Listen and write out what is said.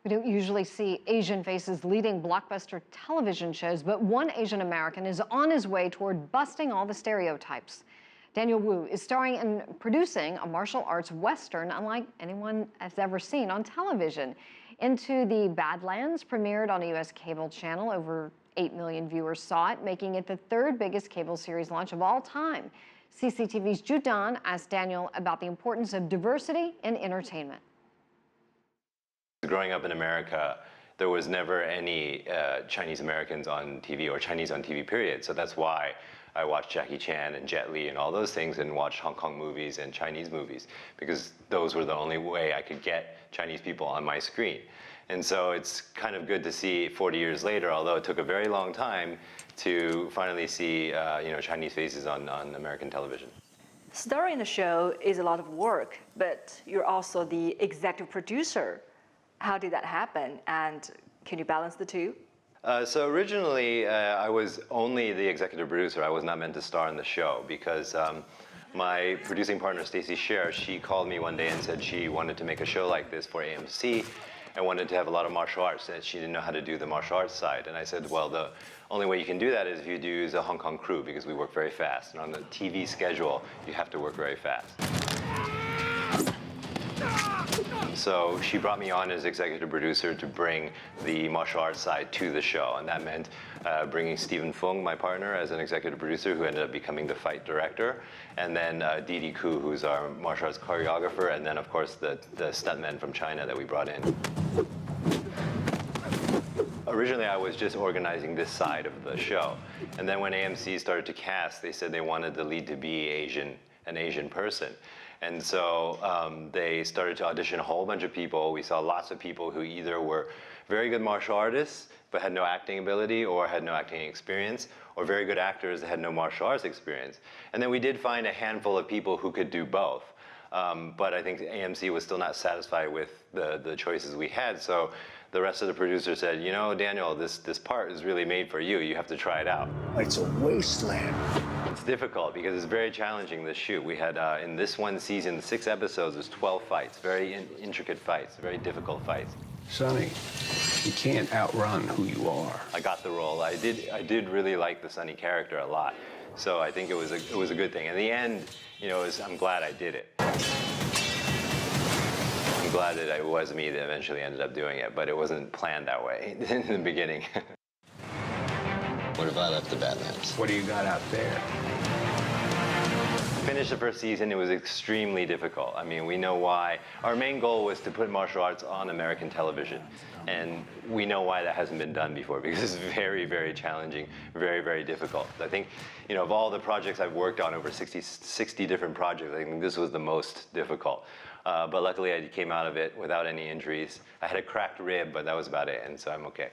We don't usually see Asian faces leading blockbuster television shows, but one Asian American is on his way toward busting all the stereotypes. Daniel Wu is starring and producing a martial arts Western unlike anyone has ever seen on television. Into the Badlands premiered on a U.S. cable channel. Over 8 million viewers saw it, making it the third biggest cable series launch of all time. CCTV's Ju Dan asked Daniel about the importance of diversity in entertainment. Growing up in America, there was never any Chinese Americans on TV or Chinese on TV, period. So that's why I watched Jackie Chan and Jet Li and all those things and watched Hong Kong movies and Chinese movies because those were the only way I could get Chinese people on my screen. And so it's kind of good to see 40 years later, although it took a very long time to finally see Chinese faces on American television. Starring the show is a lot of work, but you're also the executive producer. How did that happen, and can you balance the two? So originally, I was only the executive producer. I was not meant to star in the show because my producing partner, Stacey Sher, she called me one day and said she wanted to make a show like this for AMC and wanted to have a lot of martial arts, and she didn't know how to do the martial arts side. And I said, well, the only way you can do that is if you use a Hong Kong crew because we work very fast. And on the TV schedule, you have to work very fast. So she brought me on as executive producer to bring the martial arts side to the show, and that meant bringing Stephen Fung, my partner, as an executive producer who ended up becoming the fight director, and then Didi Ku, who's our martial arts choreographer, and then of course the stuntmen from China that we brought in. Originally, I was just organizing this side of the show, and then when AMC started to cast, they said they wanted the lead to be an Asian person. And so they started to audition a whole bunch of people. We saw lots of people who either were very good martial artists but had no acting ability or had no acting experience, or very good actors that had no martial arts experience. And then we did find a handful of people who could do both. But I think AMC was still not satisfied with the choices we had. So the rest of the producers said, you know, Daniel, this part is really made for you. You have to try it out. It's a wasteland. It's difficult because it's very challenging to shoot. We had, in this one season, 6 episodes, there's 12 fights, very intricate fights, very difficult fights. Sonny, you can't outrun who you are. I got the role. I did really like the Sonny character a lot. So I think it was a good thing. In the end, you know, I'm glad I did it. I'm glad that it was me that eventually ended up doing it, but it wasn't planned that way in the beginning. What if I left the Badlands? What do you got out there? Finished the first season, it was extremely difficult. I mean, we know why. Our main goal was to put martial arts on American television. And we know why that hasn't been done before, because it's very, very challenging, very, very difficult. I think, you know, of all the projects I've worked on, over 60 different projects, I think this was the most difficult. But luckily I came out of it without any injuries. I had a cracked rib, but that was about it, and so I'm okay.